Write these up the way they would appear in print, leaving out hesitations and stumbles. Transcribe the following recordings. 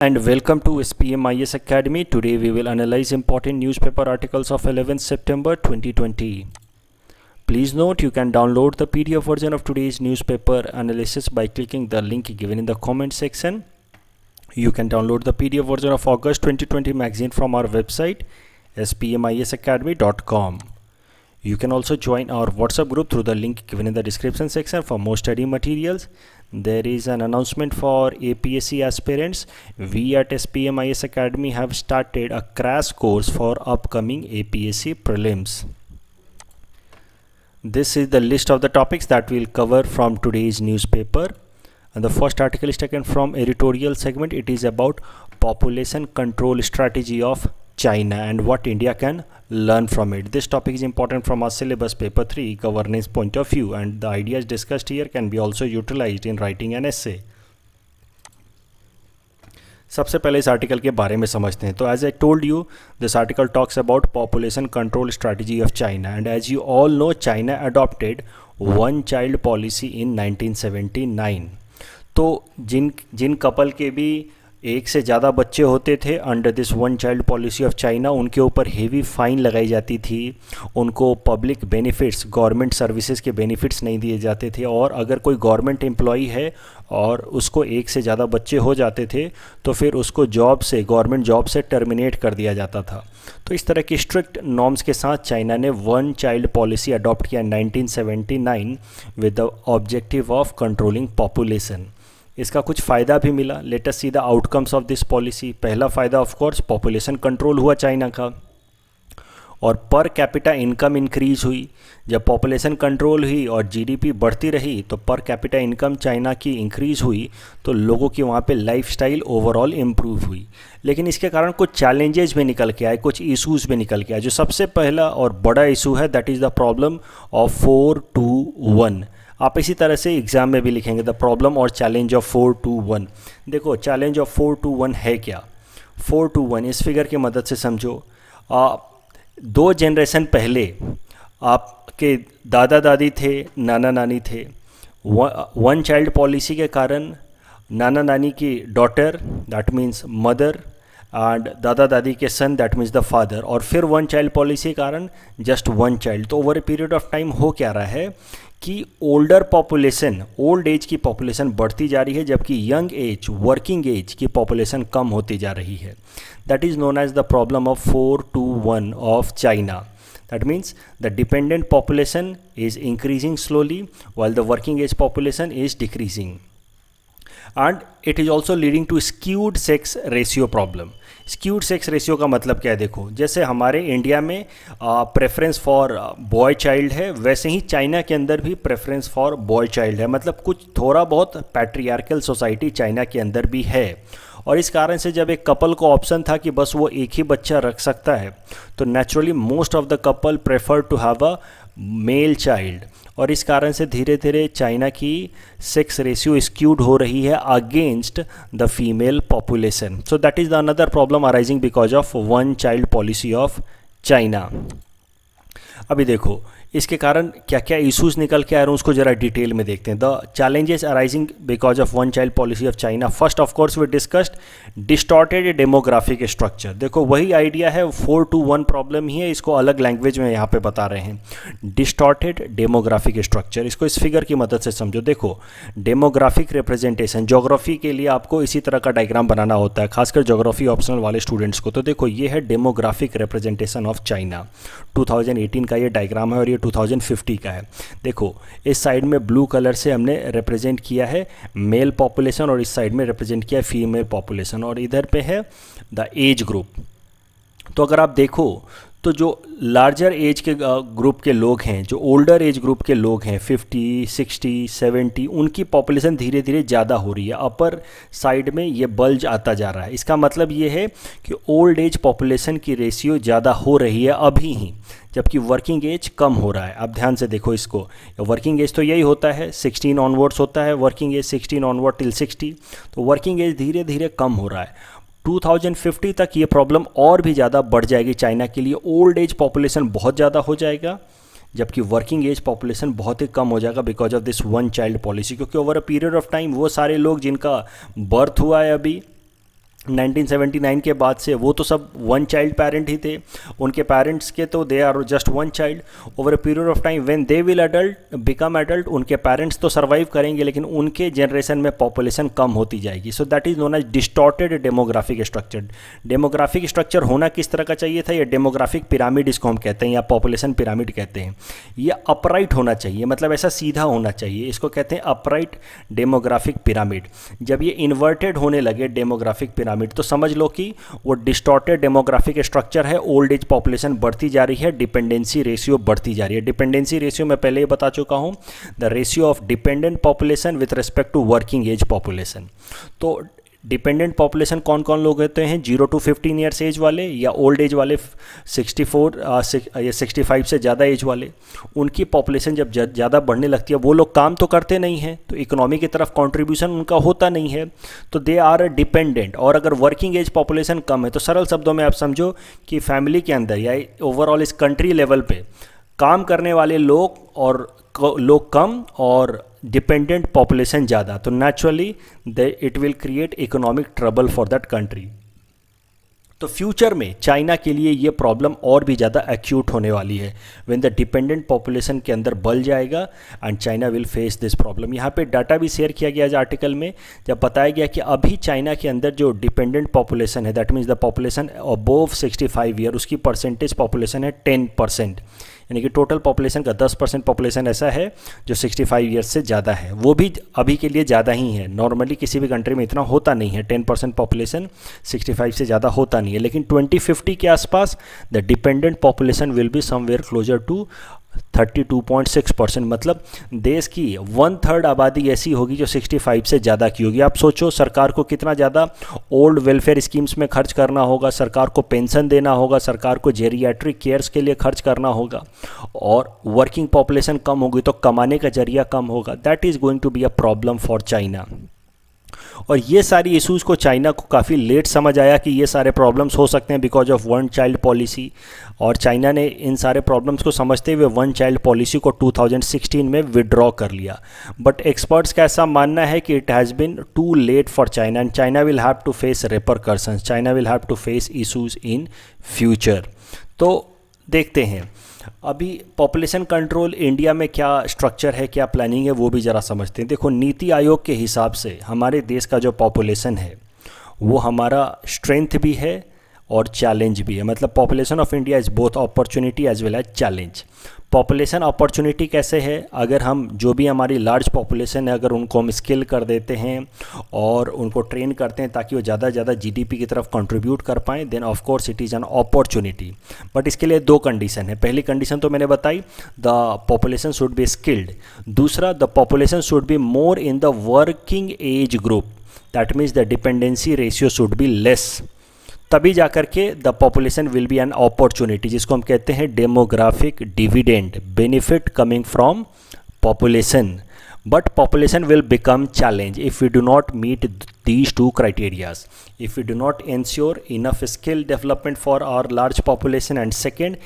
And welcome to SPMIS Academy. Today we will analyze important newspaper articles of 11th September 2020. Please note you can download the PDF version of today's newspaper analysis by clicking the link given in the comment section. You can download the PDF version of August 2020 magazine from our website spmisacademy.com. You can also join our WhatsApp group through the link given in the description section for more study materials. There is an announcement for APSC aspirants. We at SPMIS Academy have started a crash course for upcoming APSC prelims. This is the list of the topics that we'll cover from today's newspaper. And the first article is taken from editorial segment. It is about population control strategy of China and what India can learn from it. This topic is important from our syllabus paper 3 governance point of view, and the ideas discussed here can be also utilized in writing an essay. सबसे पहले इस article के बारे में समझते हैं. तो as I told you, this article talks about population control strategy of China, and as you all know China adopted one child policy in 1979. तो जिन कपल के भी एक से ज़्यादा बच्चे होते थे under this one child policy of China, उनके ऊपर हेवी फाइन लगाई जाती थी. उनको पब्लिक बेनिफिट्स, गवर्नमेंट सर्विसेज के बेनिफिट्स नहीं दिए जाते थे, और अगर कोई गवर्नमेंट एम्प्लॉई है और उसको एक से ज़्यादा बच्चे हो जाते थे तो फिर उसको गवर्नमेंट जॉब से टर्मिनेट कर दिया जाता था. तो इस तरह की स्ट्रिक्ट नॉर्म्स के साथ चाइना ने वन चाइल्ड पॉलिसी अडॉप्ट किया 1979 with the objective of controlling population. इसका कुछ फ़ायदा भी मिला. Let us see the outcomes of this policy. पहला फ़ायदा ऑफ कोर्स पॉपुलेशन कंट्रोल हुआ चाइना का, और पर कैपिटा इनकम इंक्रीज हुई. जब पॉपुलेशन कंट्रोल हुई और जीडीपी बढ़ती रही तो पर कैपिटा इनकम चाइना की इंक्रीज हुई, तो लोगों की वहाँ पे लाइफस्टाइल ओवरऑल इम्प्रूव हुई. लेकिन इसके कारण कुछ चैलेंजेस भी निकल के आए, कुछ इशूज़ भी निकल के आए. जो सबसे पहला और बड़ा इशू है that is the problem of 4-2-1. आप इसी तरह से एग्ज़ाम में भी लिखेंगे द प्रॉब्लम और चैलेंज ऑफ 4-2-1. देखो चैलेंज ऑफ 4-2-1 है क्या. 4-2-1 इस फिगर की मदद से समझो. 2 जनरेशन पहले आपके दादा दादी थे, नाना नानी थे. वन चाइल्ड पॉलिसी के कारण नाना नानी की daughter that means mother and दादा दादी के सन दैट मीन्स द फादर, और फिर वन चाइल्ड पॉलिसी के कारण जस्ट वन चाइल्ड. तो over a period of time हो क्या रहा है कि ओल्ड एज की पॉपुलेशन बढ़ती जा रही है, जबकि यंग एज, वर्किंग एज की पॉपुलेशन कम होती जा रही है. That is known as the problem of 4-2-1 of China. That means the dependent population is increasing slowly while the working age population is decreasing. And it is also leading to skewed sex ratio problem. Skewed sex ratio का मतलब क्या है. देखो जैसे हमारे India में preference for boy child है, वैसे ही चाइना के अंदर भी प्रेफरेंस फॉर बॉय चाइल्ड है. मतलब कुछ थोड़ा बहुत पैट्रियार्कल सोसाइटी चाइना के अंदर भी है, और इस कारण से जब एक कपल को ऑप्शन था कि बस वो एक ही बच्चा रख सकता है, तो naturally most of the couple prefer to have a male child, और इस कारण से धीरे धीरे चाइना की सेक्स रेशियो स्क्यूड हो रही है against the female population. So that is the another problem arising because of one child policy of China. अभी देखो इसके कारण क्या क्या इश्यूज निकल के आ रहे हैं उसको जरा डिटेल में देखते हैं. The challenges arising because of one child policy of China. First of course we discussed distorted demographic structure. देखो वही आइडिया है, 4-2-1 प्रॉब्लम ही है, इसको अलग लैंग्वेज में यहाँ पे बता रहे हैं. डिस्टॉर्टेड डेमोग्राफिक स्ट्रक्चर, इसको इस फिगर की मदद से समझो. देखो डेमोग्राफिक रिप्रेजेंटेशन, ज्योग्राफी के लिए आपको इसी तरह का डायग्राम बनाना होता है, खासकर ज्योग्राफी ऑप्शनल वाले स्टूडेंट्स को. तो देखो ये है डेमोग्राफिक रिप्रेजेंटेशन ऑफ चाइना. 2018 का ये डायग्राम है और ये 2050 का है. देखो इस साइड में ब्लू कलर से हमने रिप्रेजेंट किया है मेल पॉपुलेशन, और इस साइड में रिप्रेजेंट किया है फीमेल पॉपुलेशन, और इधर पे है द एज ग्रुप. तो अगर आप देखो तो जो लार्जर एज के ग्रुप के लोग हैं, जो ओल्डर एज ग्रुप के लोग हैं 50, 60, 70, उनकी पॉपुलेशन धीरे धीरे ज़्यादा हो रही है. अपर साइड में ये बल्ज आता जा रहा है. इसका मतलब ये है कि ओल्ड एज पॉपुलेशन की रेशियो ज़्यादा हो रही है अभी ही, जबकि वर्किंग एज कम हो रहा है. आप ध्यान से देखो इसको. वर्किंग एज तो यही होता है 16 ऑनवर्ड्स होता है, वर्किंग एज 16 ऑनवर्ड टिल 60. तो वर्किंग एज धीरे धीरे कम हो रहा है. 2050 तक ये प्रॉब्लम और भी ज़्यादा बढ़ जाएगी चाइना के लिए. ओल्ड एज पॉपुलेशन बहुत ज़्यादा हो जाएगा, जबकि वर्किंग एज पॉपुलेशन बहुत ही कम हो जाएगा because of this one child policy. क्योंकि over a period of time वो सारे लोग जिनका बर्थ हुआ है अभी 1979 के बाद से वो तो सब वन चाइल्ड पेरेंट ही थे, उनके पेरेंट्स के तो they are just one child. Over a period of time when they will adult become adult, उनके पेरेंट्स तो सर्वाइव करेंगे लेकिन उनके जनरेशन में पॉपुलेशन कम होती जाएगी। So that is known as distorted demographic structure. Demographic structure होना किस तरह का चाहिए था, ये डेमोग्राफिक पिरामिड इसको हम कहते हैं या पॉपुलेशन पिरामिड कहते हैं। ये अपराइट होना चाहिए, मतलब ऐसा सीधा होना चाहिए, इसको कहते हैं अपराइट डेमोग्राफिक पिरामिड। जब ये इन्वर्टेड होने लगे डेमोग्राफिक पिरामिड तो समझ लो कि वो डिस्टॉर्टेड डेमोग्राफिक स्ट्रक्चर है, ओल्ड एज पॉपुलेशन बढ़ती जा रही है, डिपेंडेंसी रेशियो बढ़ती जा रही है। डिपेंडेंसी रेशियो मैं पहले ही बता चुका हूं, the ratio of dependent population with respect to working age population. तो डिपेंडेंट पॉपुलेशन कौन कौन लोग होते हैं, 0 to 15 ईयर्स एज वाले या ओल्ड एज वाले 65 से ज़्यादा एज वाले। उनकी पॉपुलेशन जब ज़्यादा बढ़ने लगती है, वो लोग काम तो करते नहीं हैं तो इकोनॉमी की तरफ कंट्रीब्यूशन उनका होता नहीं है, तो दे आर डिपेंडेंट। और अगर वर्किंग एज पॉपुलेशन कम है तो सरल शब्दों में आप समझो कि फैमिली के अंदर या ओवरऑल इस कंट्री लेवल पे काम करने वाले लोग कम और डिपेंडेंट पॉपुलेशन ज़्यादा, तो naturally it will create economic trouble for that country. तो फ्यूचर में चाइना के लिए ये प्रॉब्लम और भी ज़्यादा एक्यूट होने वाली है व्हेन द डिपेंडेंट पॉपुलेशन के अंदर बढ़ जाएगा and China will face this problem. यहाँ पे डाटा भी शेयर किया गया इस आर्टिकल में, जब बताया गया कि अभी चाइना के अंदर जो डिपेंडेंट पॉपुलेशन है, that means the population above 65 year, उसकी परसेंटेज पॉपुलेशन है 10%, यानी कि टोटल पॉपुलेशन का 10% पॉपुलेशन ऐसा है जो 65 ईयर्स से ज़्यादा है। वो भी अभी के लिए ज़्यादा ही है, नॉर्मली किसी भी कंट्री में इतना होता नहीं है, 10% पॉपुलेशन 65 से ज़्यादा होता नहीं है। लेकिन 2050 के आसपास the dependent population will be somewhere closer to 32.6%, मतलब देश की 1/3 आबादी ऐसी होगी जो 65 से ज़्यादा की होगी। आप सोचो सरकार को कितना ज़्यादा ओल्ड वेलफेयर स्कीम्स में खर्च करना होगा, सरकार को पेंशन देना होगा, सरकार को जेरियाट्रिक केयर्स के लिए खर्च करना होगा, और वर्किंग पॉपुलेशन कम होगी तो कमाने का जरिया कम होगा। That is going to be a problem for China. और ये सारी इश्यूज़ को चाइना को काफ़ी लेट समझ आया कि ये सारे प्रॉब्लम्स हो सकते हैं because of one child policy, और चाइना ने इन सारे प्रॉब्लम्स को समझते हुए वन चाइल्ड पॉलिसी को 2016 में विड्रॉ कर लिया। बट एक्सपर्ट्स का ऐसा मानना है कि it has been too late for China and China will have to face repercussions, China will have to face issues in future. तो देखते हैं अभी पॉपुलेशन कंट्रोल इंडिया में क्या स्ट्रक्चर है, क्या प्लानिंग है, वो भी ज़रा समझते हैं। देखो नीति आयोग के हिसाब से हमारे देश का जो पॉपुलेशन है वो हमारा स्ट्रेंथ भी है और चैलेंज भी है, मतलब population of India is both opportunity as well as challenge. Population opportunity कैसे है, अगर हम जो भी हमारी लार्ज पॉपुलेशन है अगर उनको हम स्किल कर देते हैं और उनको ट्रेन करते हैं ताकि वो ज़्यादा से ज़्यादा जीडीपी की तरफ कंट्रीब्यूट कर पाएँ, then of course it is an opportunity. But इसके लिए दो कंडीशन है। पहली कंडीशन तो मैंने बताई, the population should be skilled. दूसरा, the population should be more in the working age group, that means the dependency ratio should be less. तभी जाकर के the population will be an opportunity, जिसको हम कहते हैं demographic dividend, benefit coming from population. But population will become challenge if we do not meet these two criterias, if we do not ensure enough skill development for our large population, and second,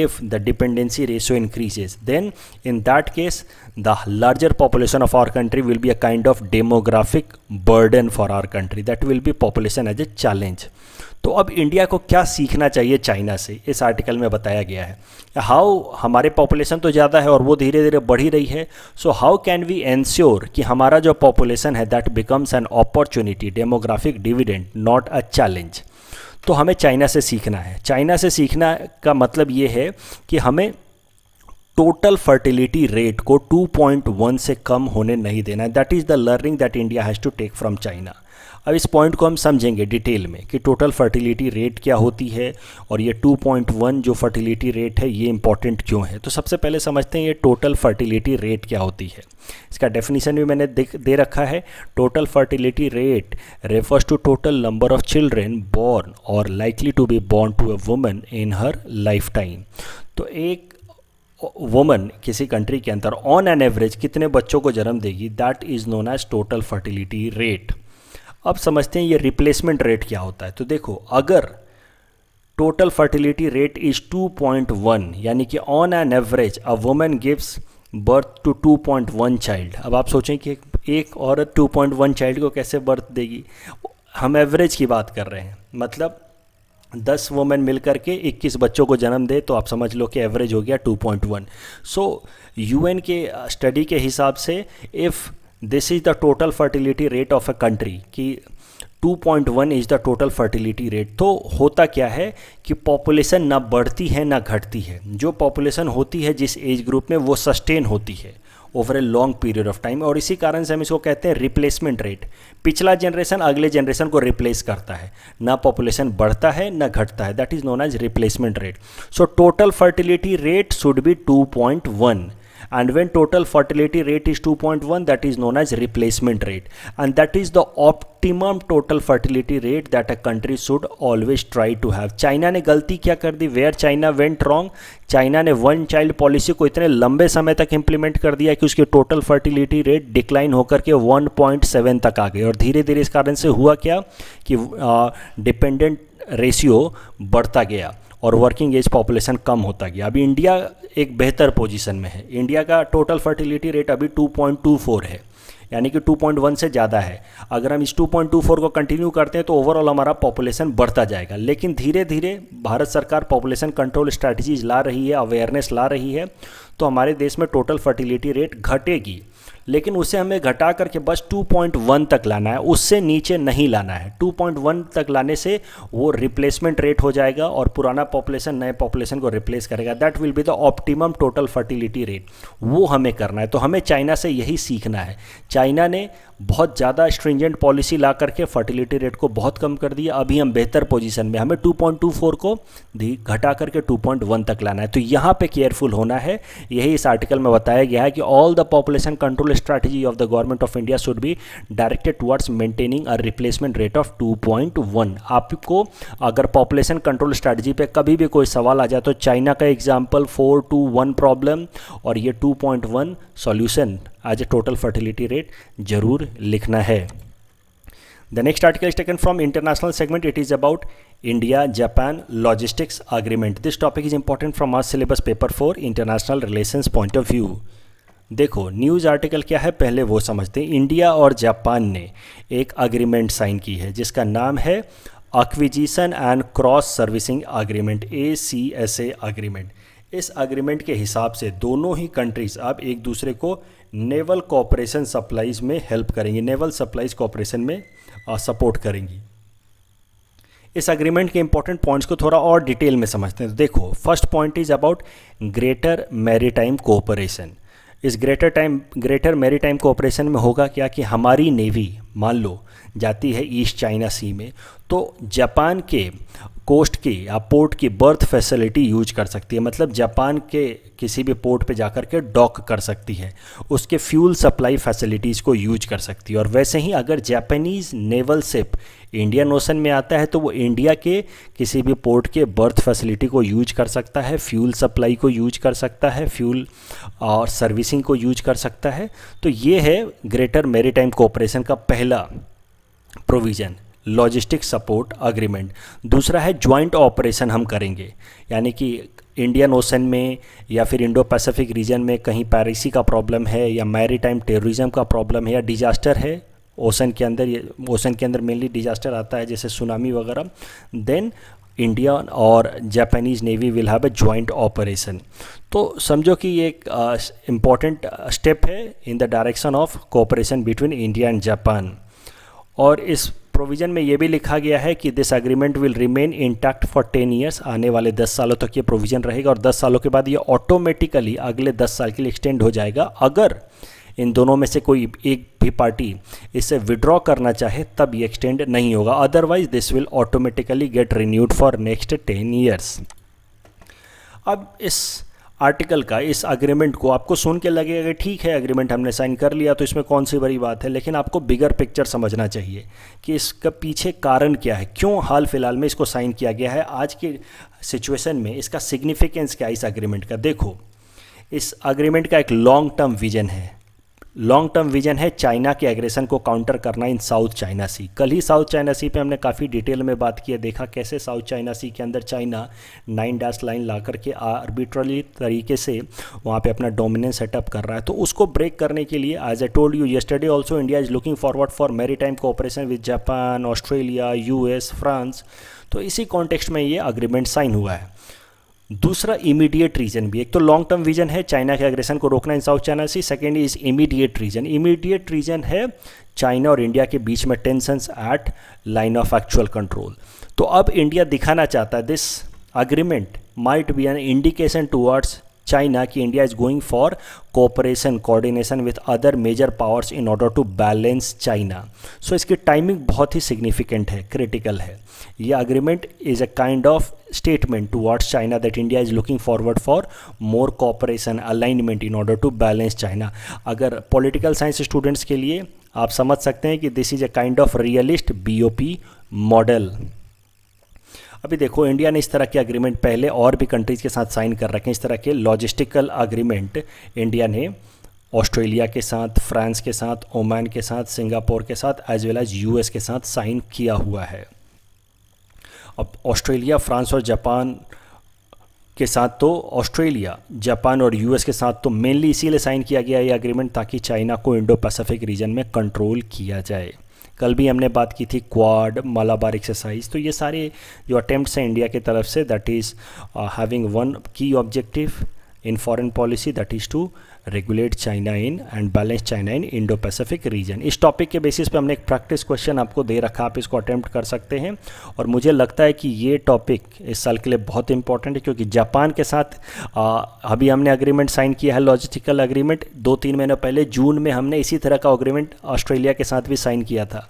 if the dependency ratio increases, then in that case the larger population of our country will be a kind of demographic burden for our country, that will be population as a challenge. तो अब India को क्या सीखना चाहिए China से, इस article में बताया गया है। हाउ, हमारे पॉपुलेशन तो ज़्यादा है और वो धीरे धीरे बढ़ ही रही है, so how can we ensure कि हमारा जो पॉपुलेशन है that becomes an opportunity, demographic dividend, not a challenge. तो हमें चाइना से सीखना है। चाइना से सीखना का मतलब ये है कि हमें टोटल फर्टिलिटी रेट को 2.1 से कम होने नहीं देना है। That is the learning that India has to take from China. अब इस पॉइंट को हम समझेंगे डिटेल में कि टोटल फर्टिलिटी रेट क्या होती है और ये 2.1 जो फर्टिलिटी रेट है ये इंपॉर्टेंट क्यों है। तो सबसे पहले समझते हैं ये टोटल फर्टिलिटी रेट क्या होती है। इसका डेफिनेशन भी मैंने दे रखा है। Total fertility rate refers to total number of children born और likely to be born to a woman in her lifetime. तो एक वुमन किसी कंट्री के अंदर ऑन एन एवरेज कितने बच्चों को जन्म देगी, that is known as total fertility rate. अब समझते हैं ये रिप्लेसमेंट रेट क्या होता है। तो देखो, अगर टोटल फर्टिलिटी रेट इज़ 2.1, यानी कि on an average a woman gives birth to 2.1 child. अब आप सोचें कि एक औरत 2.1 चाइल्ड को कैसे बर्थ देगी। हम एवरेज की बात कर रहे हैं, मतलब 10 वुमेन मिल करके 21 बच्चों को जन्म दे तो आप समझ लो कि एवरेज हो गया 2.1। सो यूएन के स्टडी के हिसाब से if this is the total fertility rate of a country कि 2.1 is the total fertility rate, तो होता क्या है कि पॉपुलेशन ना बढ़ती है ना घटती है। जो पॉपुलेशन होती है जिस एज ग्रुप में वो सस्टेन होती है over a long period of time, और इसी कारण से हम इसको कहते हैं रिप्लेसमेंट रेट। पिछला जनरेशन अगले जनरेशन को रिप्लेस करता है, ना पॉपुलेशन बढ़ता है ना घटता है, that is known as replacement rate. So total fertility rate should be 2.1, and when total fertility rate is 2.1, that is known as replacement rate, and that is the optimum total fertility rate that a country should always try to have. China ने गलती क्या कर दी, where China went wrong, China ने one child policy को इतने लंबे समय तक इंप्लीमेंट कर दिया कि उसकी टोटल फर्टिलिटी रेट डिक्लाइन होकर के 1.7 तक आ गई, और धीरे धीरे इस कारण से हुआ क्या कि डिपेंडेंट रेशियो बढ़ता गया और वर्किंग एज पॉपुलेशन कम होता गया। अभी इंडिया एक बेहतर पोजीशन में है, इंडिया का टोटल फर्टिलिटी रेट अभी 2.24 है, यानी कि 2.1 से ज़्यादा है। अगर हम इस 2.24 को कंटिन्यू करते हैं तो ओवरऑल हमारा पॉपुलेशन बढ़ता जाएगा, लेकिन धीरे धीरे भारत सरकार पॉपुलेशन कंट्रोल स्ट्रैटेजीज ला रही है, अवेयरनेस ला रही है, तो हमारे देश में टोटल फर्टिलिटी रेट घटेगी, लेकिन उसे हमें घटा करके बस 2.1 तक लाना है, उससे नीचे नहीं लाना है। 2.1 तक लाने से वो रिप्लेसमेंट रेट हो जाएगा और पुराना पॉपुलेशन नए पॉपुलेशन को रिप्लेस करेगा। That will be the optimum total fertility rate, वो हमें करना है। तो हमें चाइना से यही सीखना है। चाइना ने बहुत ज़्यादा स्ट्रिंजेंट पॉलिसी ला करके फर्टिलिटी रेट को बहुत कम कर दिया, अभी हम बेहतर पोजीशन में, हमें 2.24 को घटा करके 2.1 तक लाना है। तो यहाँ पे केयरफुल होना है, यही इस आर्टिकल में बताया गया है कि all the population control strategy of the government of India should be directed towards maintaining a replacement rate of 2.1। आपको अगर पॉपुलेशन कंट्रोल स्ट्रैटेजी पे कभी भी कोई सवाल आ जाए तो चाइना का एग्जांपल 4-2-1 प्रॉब्लम और ये 2.1 solution as a total fertility rate जरूर लिखना है। The next article is taken from international segment. It is about India-Japan logistics agreement. This topic is important from our syllabus paper for international relations point of view. देखो news article क्या है पहले वो समझते हैं। इंडिया और Japan ने एक अग्रीमेंट साइन की है जिसका नाम है acquisition and cross servicing agreement, ACSA agreement. इस अग्रीमेंट के हिसाब से दोनों ही कंट्रीज़ अब एक दूसरे को नेवल कोऑपरेशन सप्लाईज में हेल्प करेंगी, नेवल सप्लाईज कोऑपरेशन में सपोर्ट करेंगी। इस अग्रीमेंट के इंपॉर्टेंट पॉइंट्स को थोड़ा और डिटेल में समझते हैं। तो देखो first point is about greater maritime cooperation. इस ग्रेटर मैरीटाइम कोऑपरेशन में होगा क्या कि हमारी नेवी मान लो जाती है ईस्ट चाइना सी में, तो जापान के कोस्ट की या पोर्ट की बर्थ फैसिलिटी यूज कर सकती है, मतलब जापान के किसी भी पोर्ट पे जाकर के डॉक कर सकती है, उसके फ्यूल सप्लाई फैसिलिटीज़ को यूज कर सकती है। और वैसे ही अगर Japanese naval ship Indian ocean में आता है तो वो इंडिया के किसी भी पोर्ट के बर्थ फैसिलिटी को यूज कर सकता है, फ्यूल सप्लाई को यूज कर सकता है, फ्यूल और सर्विसिंग को यूज कर सकता है। तो ये है ग्रेटर मैरीटाइम कोऑपरेशन का पहला प्रोविज़न, लॉजिस्टिक सपोर्ट अग्रीमेंट। दूसरा है ज्वाइंट ऑपरेशन हम करेंगे, यानी कि इंडियन ओशन में या फिर इंडो पैसिफिक रीजन में कहीं पायरेसी का प्रॉब्लम है या मैरीटाइम टेररिज्म का प्रॉब्लम है या डिजास्टर है ओशन के अंदर, ये ओशन के अंदर मेनली डिजास्टर आता है जैसे सुनामी वगैरह, देन इंडिया और Japanese navy will have a joint operation. तो समझो कि ये एक इम्पॉर्टेंट स्टेप है in the direction of cooperation between India and Japan. और इस प्रोविज़न में ये भी लिखा गया है कि this agreement will remain intact for 10 years, आने वाले 10 सालों तक ये प्रोविज़न रहेगा और 10 सालों के बाद ये ऑटोमेटिकली अगले 10 साल के लिए एक्सटेंड हो जाएगा। अगर इन दोनों में से कोई एक भी पार्टी इससे विड्रॉ करना चाहे तब ये एक्सटेंड नहीं होगा, otherwise this will automatically gate renewed for next 10 years. अब इस आर्टिकल का, इस अग्रीमेंट को आपको सुन के लगेगा कि ठीक है एग्रीमेंट हमने साइन कर लिया तो इसमें कौन सी बड़ी बात है, लेकिन आपको बिगर पिक्चर समझना चाहिए कि इसका पीछे कारण क्या है, क्यों हाल फिलहाल में इसको साइन किया गया है, आज की सिचुएशन में इसका सिग्निफिकेंस क्या है इस अग्रीमेंट का। देखो इस अग्रीमेंट का एक लॉन्ग टर्म विजन है, लॉन्ग टर्म विजन है चाइना के एग्रेशन को काउंटर करना इन साउथ चाइना सी। कल ही साउथ चाइना सी पे हमने काफ़ी डिटेल में बात की है, देखा कैसे साउथ चाइना सी के अंदर चाइना 9 डैश लाइन ला करके आर्बिट्ररी तरीके से वहाँ पे अपना डोमिनेंस सेटअप कर रहा है। तो उसको ब्रेक करने के लिए as I told you yesterday also, India is looking forward for maritime cooperation with Japan, Australia, US, France. तो इसी कॉन्टेक्स्ट में ये अग्रीमेंट साइन हुआ है। दूसरा इमीडिएट रीजन भी, एक तो लॉन्ग टर्म विजन है चाइना के एग्रेशन को रोकना in South China Sea, second is immediate reason. Immediate reason है चाइना और इंडिया के बीच में tensions at line of actual control. तो अब इंडिया दिखाना चाहता है this agreement might be an indication towards China कि India is going for cooperation coordination with other major powers in order to balance China. So इसकी timing बहुत ही significant है, critical है। ये agreement is a kind of statement towards China that India is looking forward for more cooperation alignment in order to balance China. अगर political science students के लिए आप समझ सकते हैं कि this is a kind of realist BOP model. अभी देखो इंडिया ने इस तरह के एग्रीमेंट पहले और भी कंट्रीज़ के साथ साइन कर रखे हैं। इस तरह के लॉजिस्टिकल एग्रीमेंट इंडिया ने ऑस्ट्रेलिया के साथ, फ्रांस के साथ, ओमान के साथ, सिंगापुर के साथ एज वेल एज यूएस के साथ साइन किया हुआ है। अब ऑस्ट्रेलिया, फ्रांस और जापान के साथ तो ऑस्ट्रेलिया, जापान और यूएस के साथ तो मेनली इसीलिए साइन किया गया ये एग्रीमेंट ताकि चाइना को इंडो पैसिफिक रीजन में कंट्रोल किया जाए। कल भी हमने बात की थी क्वाड, मलाबार एक्सरसाइज। तो ये सारे जो अटेम्प्ट्स हैं इंडिया की तरफ से that is having one key objective in foreign policy that is to regulate China in and balance China in Indo Pacific region. इस टॉपिक के बेसिस पे हमने एक प्रैक्टिस क्वेश्चन आपको दे रखा, आप इसको अटेम्प्ट कर सकते हैं। और मुझे लगता है कि ये टॉपिक इस साल के लिए बहुत इंपॉर्टेंट है क्योंकि जापान के साथ अभी हमने अग्रीमेंट साइन किया है, लॉजिस्टिकल एग्रीमेंट। 2-3 महीने पहले जून में हमने इसी तरह का अग्रीमेंट ऑस्ट्रेलिया के साथ भी साइन किया था।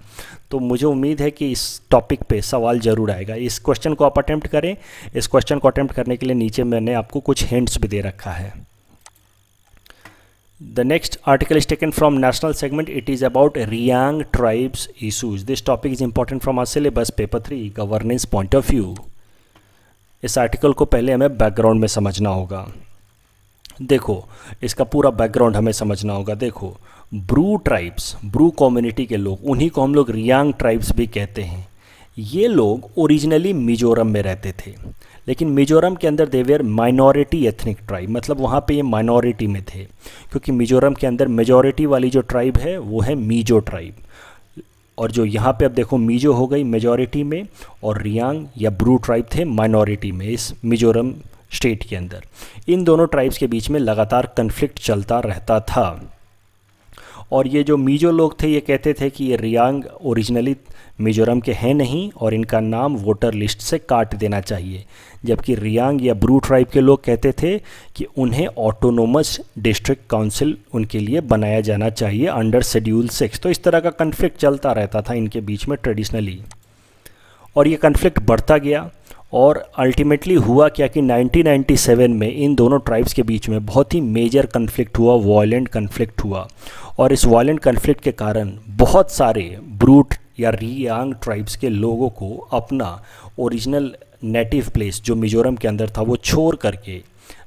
तो मुझे उम्मीद है कि इस टॉपिक पे सवाल ज़रूर आएगा। इस क्वेश्चन को आप अटेम्प्ट करें। इस क्वेश्चन को अटेम्प्ट करने के लिए नीचे मैंने आपको कुछ हिंट्स भी दे रखा है। The next article is taken from national segment. It is about Riang tribes issues. This topic is important from our syllabus paper 3 governance point of view. इस आर्टिकल को पहले हमें बैकग्राउंड में समझना होगा। देखो इसका पूरा बैकग्राउंड हमें समझना होगा। देखो ब्रू ट्राइब्स, ब्रू कम्युनिटी के लोग, उन्हीं को हम लोग रियांग ट्राइब्स भी कहते हैं। ये लोग ओरिजिनली मिजोरम में रहते थे, लेकिन मिजोरम के अंदर दे वेयर माइनॉरिटी एथनिक ट्राइब, मतलब वहाँ पे ये माइनॉरिटी में थे क्योंकि मिजोरम के अंदर मेजॉरिटी वाली जो ट्राइब है वो है मीजो ट्राइब। और जो यहाँ पे अब देखो मीजो हो गई मेजॉरिटी में और रियांग या ब्रू ट्राइब थे माइनॉरिटी में इस मिजोरम स्टेट के अंदर। इन दोनों ट्राइब्स के बीच में लगातार कन्फ्लिक्ट चलता रहता था। और ये जो मीजो लोग थे ये कहते थे कि ये रियांग ओरिजिनली मिजोरम के हैं नहीं और इनका नाम वोटर लिस्ट से काट देना चाहिए, जबकि रियांग या ब्रू ट्राइब के लोग कहते थे कि उन्हें ऑटोनोमस डिस्ट्रिक्ट काउंसिल उनके लिए बनाया जाना चाहिए अंडर शेड्यूल 6। तो इस तरह का कन्फ्लिक्ट चलता रहता था इनके बीच में ट्रेडिशनली, और ये कन्फ्लिक्ट बढ़ता गया। और अल्टीमेटली हुआ क्या कि 1997 में इन दोनों ट्राइब्स के बीच में बहुत ही मेजर कन्फ्लिक्ट हुआ, वायलेंट कन्फ्लिक्ट हुआ। और इस वायलेंट कन्फ्लिक्ट के कारण बहुत सारे ब्रूट या रियांग ट्राइब्स के लोगों को अपना ओरिजिनल नेटिव प्लेस जो मिजोरम के अंदर था वो छोड़ करके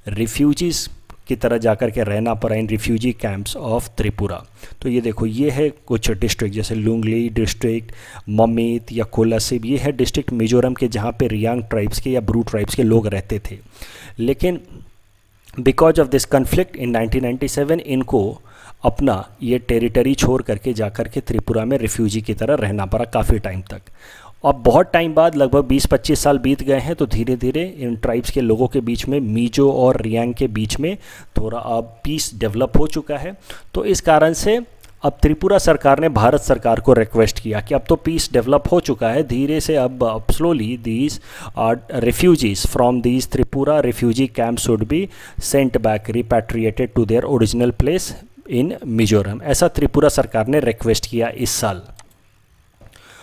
रिफ्यूजीज़ की तरह जाकर के रहना पड़ा इन रिफ्यूजी कैंप्स ऑफ त्रिपुरा। तो ये देखो ये है कुछ डिस्ट्रिक्ट जैसे लुंगली डिस्ट्रिक्ट, ममित या कोलासिब, ये है डिस्ट्रिक्ट मिजोरम के जहाँ पे रियांग ट्राइब्स के या ब्रू ट्राइब्स के लोग रहते थे। लेकिन बिकॉज ऑफ दिस कन्फ्लिक्ट इन 1997 इनको अपना ये टेरिटरी छोड़ करके जाकर के त्रिपुरा में रिफ्यूजी की तरह रहना पड़ा काफ़ी टाइम तक। अब बहुत टाइम बाद लगभग 20-25 साल बीत गए हैं तो धीरे धीरे इन ट्राइब्स के लोगों के बीच में मीजो और रियांग के बीच में थोड़ा अब पीस डेवलप हो चुका है। तो इस कारण से अब त्रिपुरा सरकार ने भारत सरकार को रिक्वेस्ट किया कि अब तो पीस डेवलप हो चुका है, धीरे से अब slowly these refugees from these Tripura refugee camp should be sent back repatriated to their original place in Mizoram. ऐसा त्रिपुरा सरकार ने रिक्वेस्ट किया इस साल।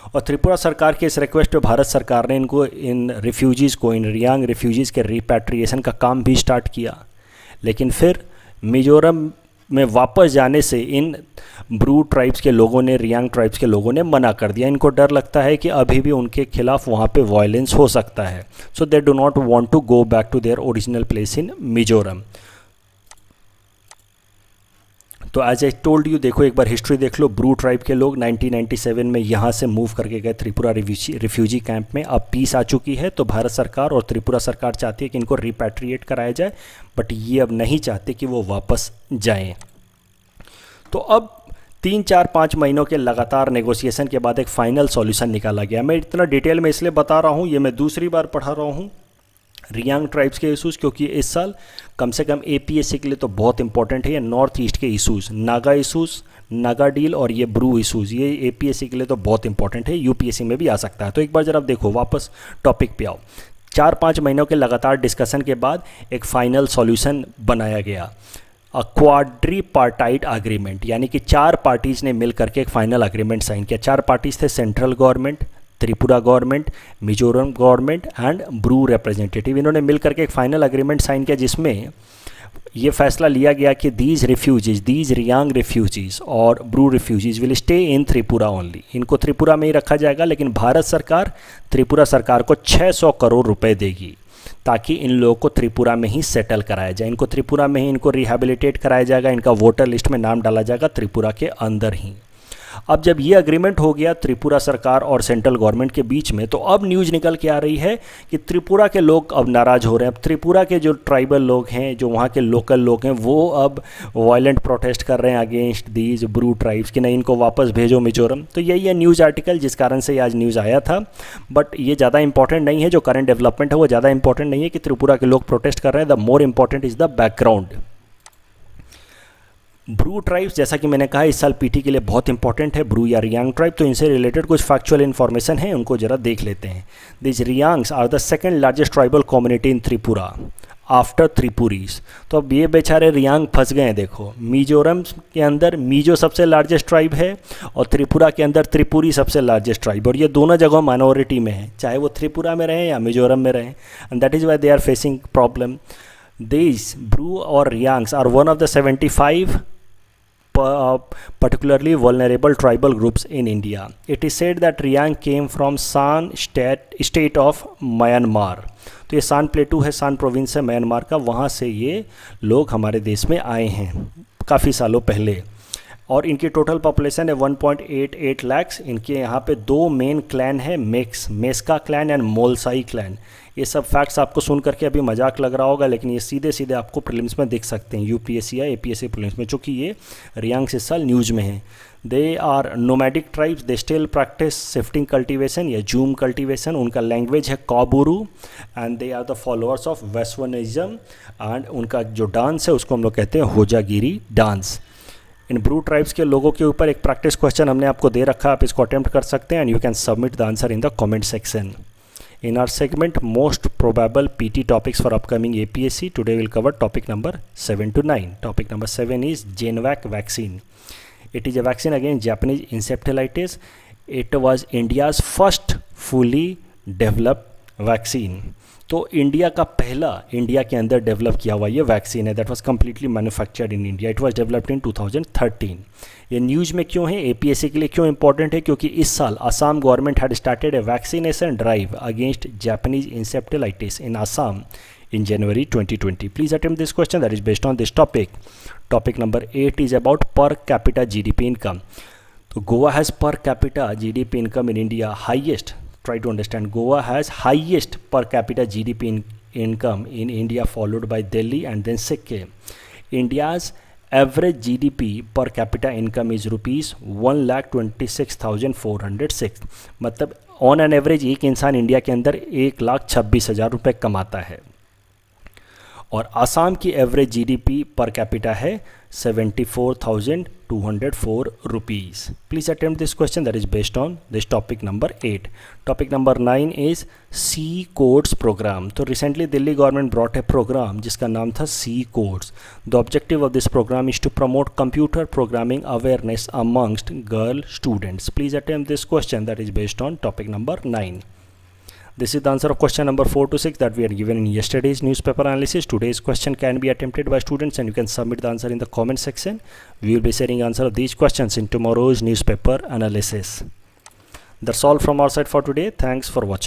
और त्रिपुरा सरकार के इस रिक्वेस्ट पे भारत सरकार ने इनको इन रिफ्यूजीज़ को, इन रियांग रिफ्यूजीज़ के रिपैट्रिएशन का काम भी स्टार्ट किया। लेकिन फिर मिजोरम में वापस जाने से इन ब्रू ट्राइब्स के लोगों ने, रियांग ट्राइब्स के लोगों ने मना कर दिया। इनको डर लगता है कि अभी भी उनके खिलाफ वहाँ पे वायलेंस हो सकता है। So they do not want to go back to their original place in Mizoram. तो एज आई टोल्ड यू, देखो एक बार हिस्ट्री देख लो, ब्रू ट्राइब के लोग 1997 में यहाँ से मूव करके गए त्रिपुरा रिफ्यूजी कैंप में। अब पीस आ चुकी है तो भारत सरकार और त्रिपुरा सरकार चाहती है कि इनको रिपैट्रिएट कराया जाए, बट ये अब नहीं चाहते कि वो वापस जाएं। तो अब 3-4-5 महीनों के लगातार नेगोशिएशन के बाद एक फाइनल सॉल्यूशन निकाला गया। मैं इतना डिटेल में इसलिए बता रहा हूँ, ये मैं दूसरी बार पढ़ा रहा हूँ रियांग ट्राइब्स के इशूज़, क्योंकि इस साल कम से कम APSC के लिए तो बहुत इंपॉर्टेंट है ये नॉर्थ ईस्ट के issues, Naga issues, Naga deal और ये ब्रू इशूज़, ये APSC के लिए तो बहुत इंपॉर्टेंट है, UPSC में भी आ सकता है। तो एक बार जरा देखो, वापस टॉपिक पे आओ। 4-5 महीनों के लगातार डिस्कशन के बाद एक फाइनल सॉल्यूशन बनाया गया, क्वाड्रीपार्टाइट एग्रीमेंट, यानी कि 4 पार्टीज़ ने मिल करके एक फाइनल एग्रीमेंट साइन किया। 4 पार्टीज़ थे, central government, Tripura government, Mizoram government and Bru representative. इन्होंने मिल करके एक फाइनल एग्रीमेंट साइन किया जिसमें ये फैसला लिया गया कि दीज रियांग रिफ्यूजीज़ और Bru refugees will stay in Tripura only. इनको त्रिपुरा में ही रखा जाएगा, लेकिन भारत सरकार त्रिपुरा सरकार को 600 करोड़ रुपए देगी ताकि इन लोगों को त्रिपुरा में ही सेटल कराया जाए। इनको त्रिपुरा में ही इनको रिहैबिलिटेट कराया जाएगा, इनका वोटर लिस्ट में नाम डाला जाएगा त्रिपुरा के अंदर ही। अब जब ये अग्रीमेंट हो गया त्रिपुरा सरकार और सेंट्रल गवर्नमेंट के बीच में, तो अब न्यूज़ निकल के आ रही है कि त्रिपुरा के लोग अब नाराज़ हो रहे हैं। अब त्रिपुरा के जो ट्राइबल लोग हैं, जो वहाँ के लोकल लोग हैं, वो अब वायलेंट प्रोटेस्ट कर रहे हैं अगेंस्ट दीज ब्रू ट्राइब्स कि नहीं, इनको वापस भेजो मिजोरम। तो यही है न्यूज़ आर्टिकल जिस कारण से आज न्यूज़ आया था, बट ये ज़्यादा इंपॉर्टेंट नहीं है। जो करंट डेवलपमेंट है वो ज़्यादा इंपॉर्टेंट नहीं है कि त्रिपुरा के लोग प्रोटेस्ट कर रहे हैं। The more important is the background. Bru tribes, जैसा कि मैंने कहा, इस साल पीटी के लिए बहुत इंपॉर्टेंट है, ब्रू या रियांग ट्राइब। तो इनसे रिलेटेड कुछ फैक्चुअल इन्फॉर्मेशन है, उनको जरा देख लेते हैं। This Reangs are the second largest tribal community in Tripura after Tripuris. तो अब ये बेचारे रियांग फंस गए हैं। देखो, मिजोरम के अंदर मिजो सबसे लार्जेस्ट ट्राइब है और त्रिपुरा के अंदर त्रिपुरी सबसे लार्जेस्ट ट्राइब, और ये दोनों जगह माइनॉरिटी में है, चाहे वो त्रिपुरा में रहें या मिजोरम में रहें, and that is why they are facing problem. This Bru और Reangs are one of the 75 particularly vulnerable tribal groups in India. It is said that Riang came from San state of Myanmar. तो ये सान प्लेटू है, सान प्रोविंस है Myanmar का, वहाँ से ये लोग हमारे देश में आए हैं काफ़ी सालों पहले, और इनकी टोटल पॉपुलेशन है 1.88 लाख। इनके यहाँ पे 2 मेन क्लैन है, मेस्का क्लैन एंड मोलसाई क्लैन। ये सब फैक्ट्स आपको सुन करके अभी मजाक लग रहा होगा, लेकिन ये सीधे सीधे आपको प्रीलिम्स में दिख सकते हैं, UPSC या APSC प्रीलिम्स में, चूँकि ये रियांग इस साल न्यूज़ में है। They are nomadic tribes, they still practice shifting cultivation या जूम कल्टिवेशन। उनका लैंग्वेज है Kaubru and they are the followers of westernism, and उनका जो डांस है उसको हम लोग कहते हैं होजागिरी डांस। इन ब्रू ट्राइब्स के लोगों के ऊपर एक प्रैक्टिस क्वेश्चन हमने आपको दे रखा है, आप इसको अटेम्प्ट कर सकते हैं, and you can submit the answer in the comment section. In our segment most probable PT topics for upcoming APSC, today we'll cover topic number 7 to 9. Topic number 7 is Genvac vaccine. It is a vaccine against Japanese encephalitis. It was India's first fully developed vaccine. तो India का पहला, India के अंदर develop किया हुआ ये vaccine है, that was completely manufactured in India. It was developed in 2013। ये न्यूज़ में क्यों है, APSC के लिए क्यों इंपॉर्टेंट है, क्योंकि इस साल Assam government had started a vaccination drive against Japanese encephalitis in Assam in January 2020. Please attempt this question that is based on this topic. Topic number 8 is about per capita GDP income. So Goa has per capita GDP income in India highest. Try to understand. Goa has highest per capita GDP income in India, followed by Delhi and then Sikkim. India's average GDP per capita income is rupees 1,26,406. मतलब on an average एक इंसान India के अंदर 1,26,000 रुपये कमाता है, और आसाम की एवरेज जीडीपी पर कैपिटा है 74,204 rupees. Please attempt this question that is based on this topic number 8. Topic number 9 is C codes program. तो recently Delhi government brought a program जिसका नाम था C codes. The objective of this program is to promote computer programming awareness amongst girl students. Please attempt this question that is based on topic number 9. This is the answer of question number 4 to 6 that we are given in yesterday's newspaper analysis. Today's question can be attempted by students and you can submit the answer in the comment section. We will be sharing answer of these questions in tomorrow's newspaper analysis. That's all from our side for today. Thanks for watching.